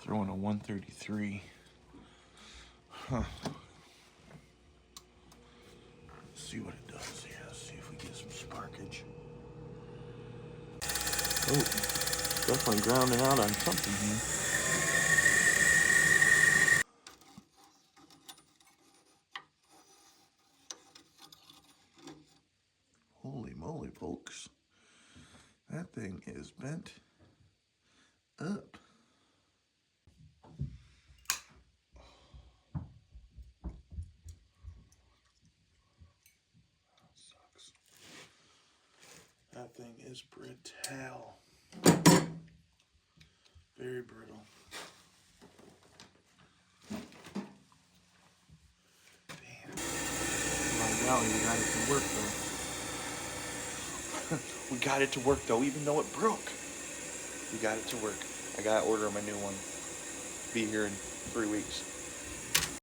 Throwing a 133. Huh. Let's see what it does here. Let's see if we get some sparkage. Oh, definitely grounding out on something here. Holy moly, folks. That thing is bent up. That sucks. That thing is brittle. Very brittle. Damn. My golly, we got it to work though. We got it to work though, even though it broke. We got it to work. I gotta order my new one. Be here in 3 weeks.